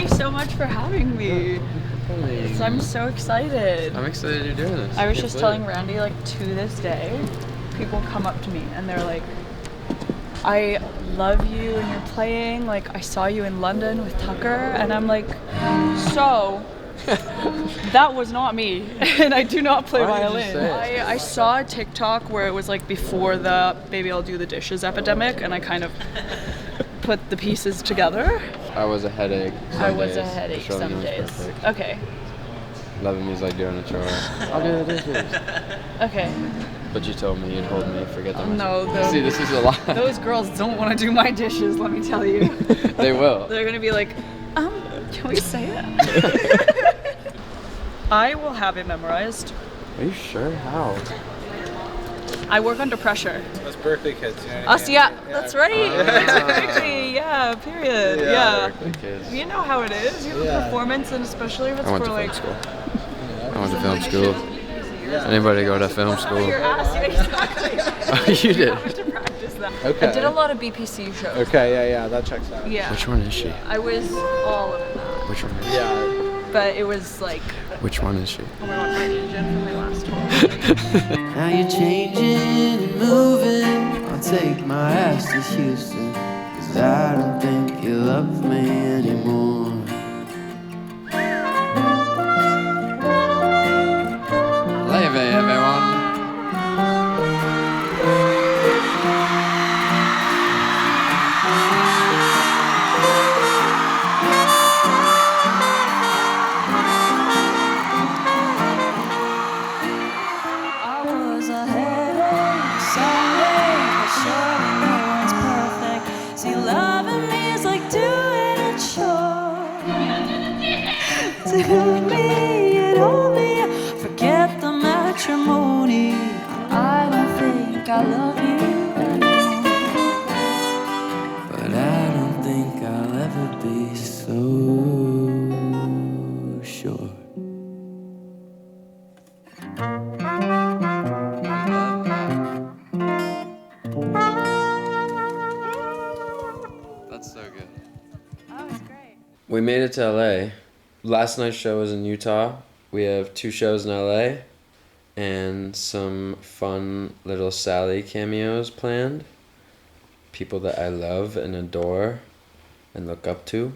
you so much for having me. I'm so excited. I'm excited you're doing this. I was just telling Randy, like, to this day, people come up to me and they're like, I love you and you're playing, like, I saw you in London with Tucker, and I'm like, so, that was not me, and I do not play violin. I saw a TikTok where it was, like, before the Baby I'll Do the Dishes epidemic, and I kind of put the pieces together. I was a headache some days. Okay. Loving me is like doing a chore. I'll do the dishes. Okay. But you told me you'd hold me, forget them. No, see, this is a lie. Those girls don't want to do my dishes, let me tell you. They will. They're gonna be like, can we say that? I will have it memorized. Are you sure? How? I work under pressure. Us Berkeley kids. You know Us, yeah, that's right. Exactly, yeah, period. Yeah. Berkeley kids. You know how it is. You have a performance, and especially if it's I went for to like. film school. I went to film school. Anybody go to film school? Your ass, yeah, exactly. Oh, you did. I have to practice that. Okay. I did a lot of BPC shows. Okay, yeah, that checks out. Yeah. Which one is she? I was all of that. Which one is she? Yeah. But it was like. Which one is she? Oh my god, my agent from my last tour. Now you're changing and moving. I'll take my ass to Houston, 'cause I don't think you love me anymore. Leve, everyone. I was a headache, sorry, but surely no one's perfect. See, loving me is like doing a chore. To me, it only forget the matrimony. I don't think I love you anymore. But I don't think I'll ever be so sure. That's so good. Oh, it's great. We made it to LA. Last night's show was in Utah. We have 2 shows in LA and some fun little Sally cameos planned. People that I love and adore and look up to.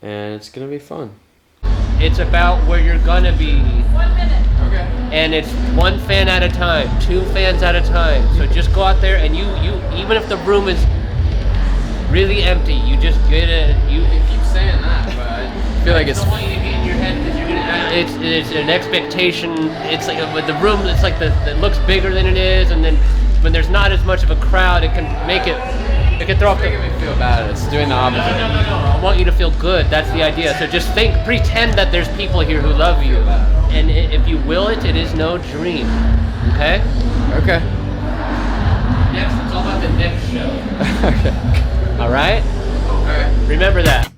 And it's gonna be fun. It's about where you're gonna be. 1 minute. Okay. And it's 1 fan at a time, 2 fans at a time. So just go out there and you even if the room is really empty, you just get it. You keep saying that, but I feel like I don't want you to get in your head because you're gonna. It's an expectation. It's like with the room. It's like it looks bigger than it is, and then when there's not as much of a crowd, it can make it. It can throw off the. making me feel bad. It's doing the opposite. No. I want you to feel good. That's the idea. So just pretend that there's people here who love you, and if you will it, it is no dream. Okay. Okay. Next, it's all about the next show. Okay. All right. Alright. Remember that.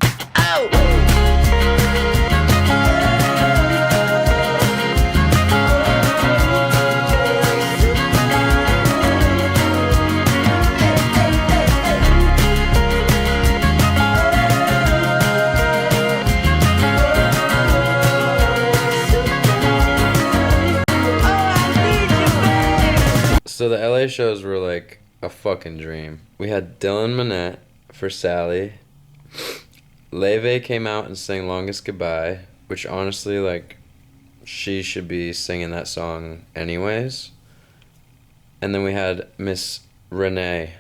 So the LA shows were like a fucking dream. We had Dylan Minnette for Sally. Leve came out and sang Longest Goodbye, which honestly, like, she should be singing that song anyways. And then we had Miss Renee,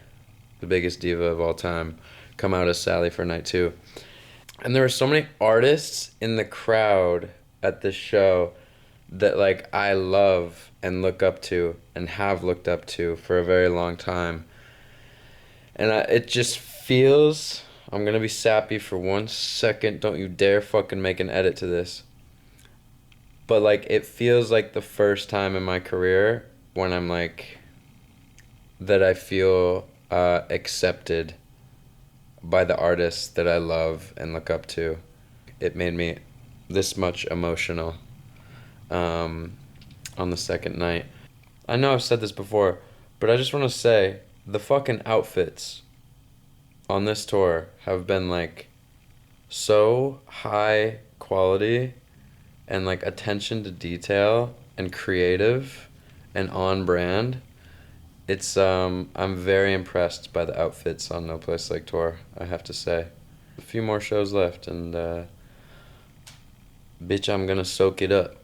the biggest diva of all time, come out as Sally for night 2. And there were so many artists in the crowd at this show that, like, I love and look up to and have looked up to for a very long time. And it just feels... I'm gonna be sappy for 1 second. Don't you dare fucking make an edit to this. But, like, it feels like the first time in my career when I'm, like... that I feel accepted by the artists that I love and look up to. It made me this much emotional on the second night. I know I've said this before, but I just want to say the fucking outfits on this tour have been like so high quality and like attention to detail and creative and on brand. It's I'm very impressed by the outfits on No Place Like tour, I have to say. A few more shows left, and bitch, I'm gonna soak it up.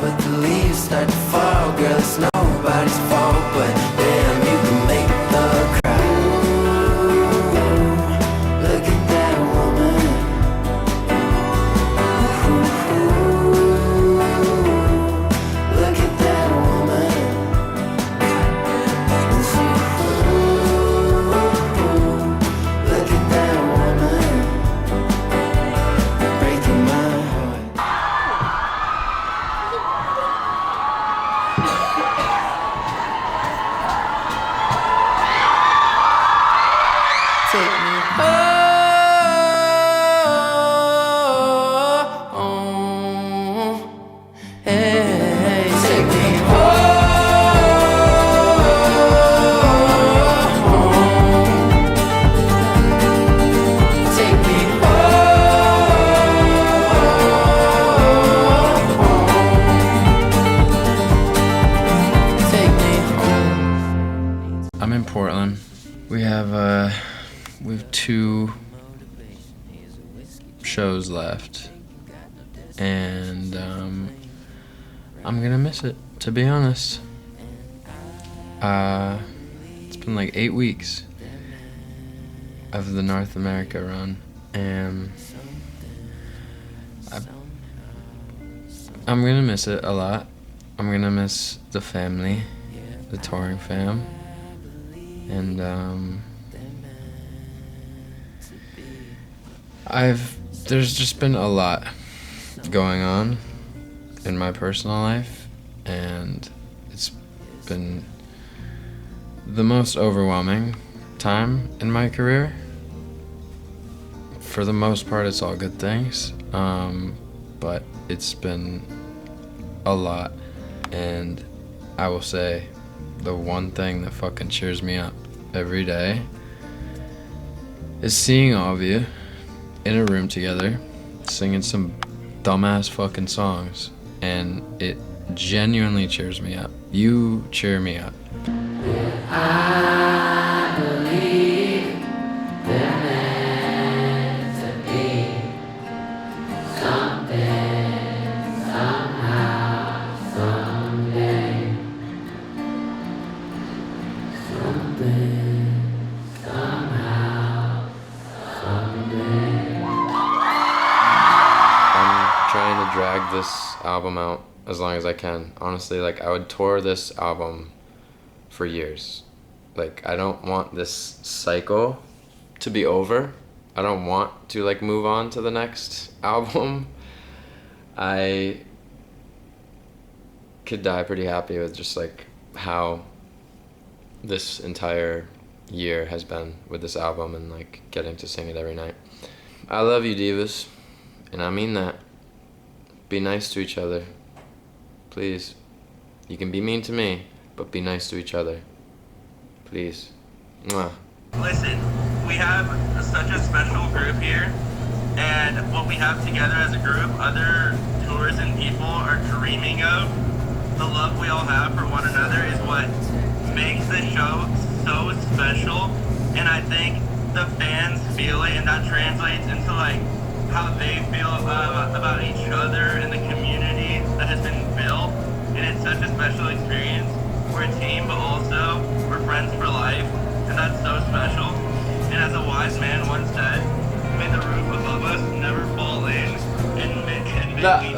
But the leaves start to fall, girl, it's nobody's fault, but damn, you can make the crowd. Look at that woman. Look at that woman. Look at that woman. Breaking my heart. Take me home. Hey, take me home. Take me home. Take me home. I'm in Portland. We have 2 shows left, and I'm gonna miss it, to be honest. It's been like 8 weeks of the North America run, and I'm gonna miss it a lot. I'm gonna miss the family, the touring fam, and there's just been a lot going on in my personal life, and it's been the most overwhelming time in my career. For the most part, it's all good things, but it's been a lot, and I will say the one thing that fucking cheers me up every day is seeing all of you in a room together, singing some dumbass fucking songs, and it genuinely cheers me up. You cheer me up. I believe they're meant to be something, somehow, someday. Something, somehow, someday. I'm trying to drag this album out as long as I can. Honestly, like, I would tour this album for years. Like, I don't want this cycle to be over. I don't want to, like, move on to the next album. I could die pretty happy with just, like, how this entire year has been with this album and, like, getting to sing it every night. I love you, divas, and I mean that. Be nice to each other. Please. You can be mean to me, but be nice to each other. Please. Mwah. Listen, we have such a special group here, and what we have together as a group, other tours and people are dreaming of. The love we all have for one another is what makes this show so special, and I think the fans feel it, and that translates into like how they feel about each other and the community that has been built, and it's such a special experience.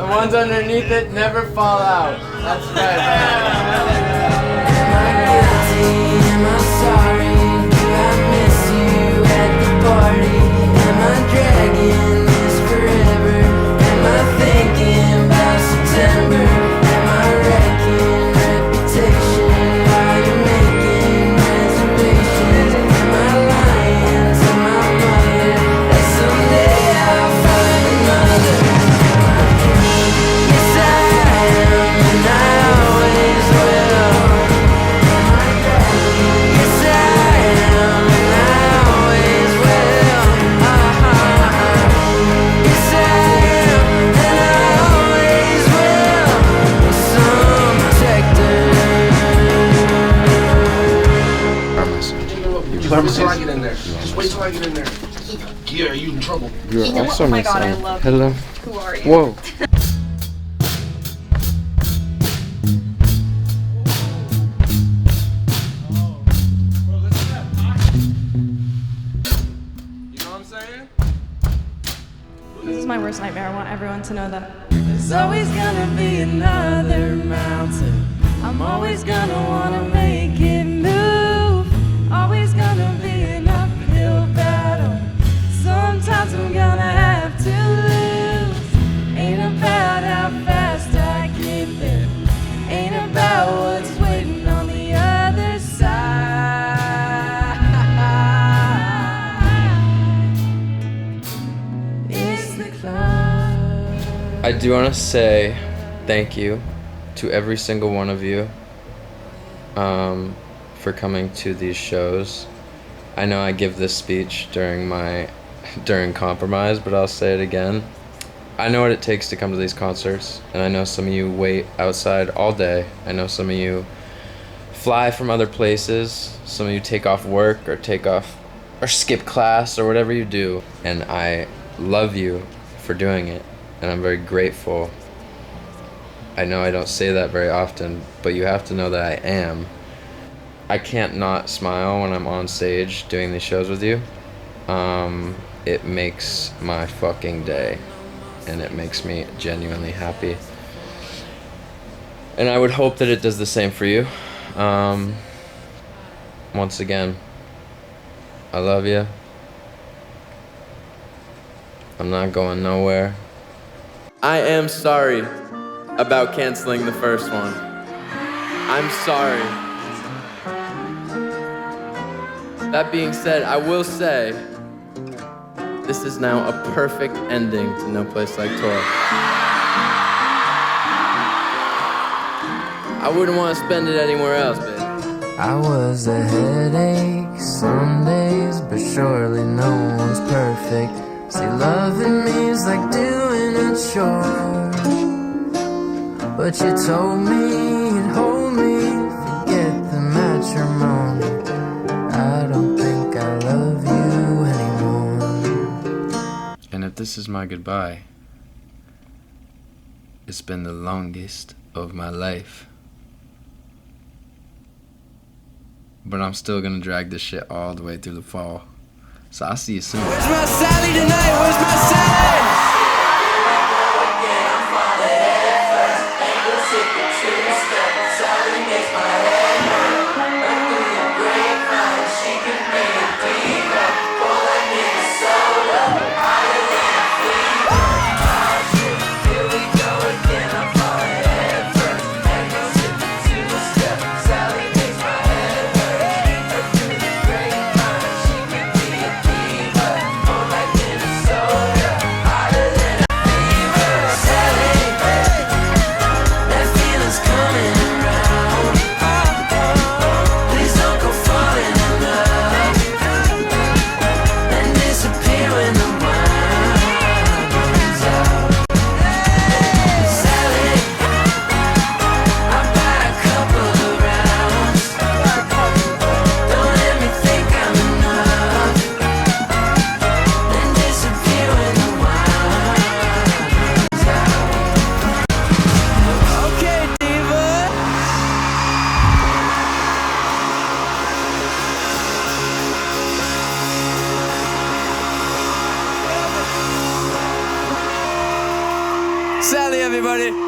ones underneath it never fall out. That's right. Am I guilty? Am I sorry? Do I miss you at the party? Am I dragging this forever? Am I thinking about September? Am I wrecking reputation while you're making reservations? Am I lying to my mother that someday I'll find another? Yes, I am, and I always will. Yes, I am, and I always will. Yes, I am, and I always will. Some protector. Wait till I get in there. Just wait till I get in there. Yeah, you in trouble. You're also oh my my god, I son. love Hello. you. Who are you? Whoa. You know what I'm saying? This is my worst nightmare. I want everyone to know that. There's always gonna be another mountain. I'm always gonna wanna make it move. Always gonna be an uphill battle. Sometimes I'm gonna have to lose. Ain't about how fast I get there. Ain't about what's waiting on the other side. It's the climb. I do want to say thank you to every single one of you for coming to these shows. I know I give this speech during Compromise, but I'll say it again. I know what it takes to come to these concerts, and I know some of you wait outside all day. I know some of you fly from other places. Some of you take off work or skip class or whatever you do, and I love you for doing it, and I'm very grateful. I know I don't say that very often, but you have to know that I am. I can't not smile when I'm on stage doing these shows with you. It makes my fucking day, and it makes me genuinely happy. And I would hope that it does the same for you. Once again, I love you. I'm not going nowhere. I am sorry about canceling the first one. I'm sorry. That being said, I will say, this is now a perfect ending to No Place Like Tour. I wouldn't want to spend it anywhere else, baby. I was a headache some days, but surely no one's perfect. See, loving me is like doing a chore. But you told me you'd hold me, forget the matrimony. I don't think I love you anymore. And if this is my goodbye, it's been the longest of my life. But I'm still gonna drag this shit all the way through the fall. So I'll see you soon. Where's my Sally tonight? Where's my Sally? Sally, everybody.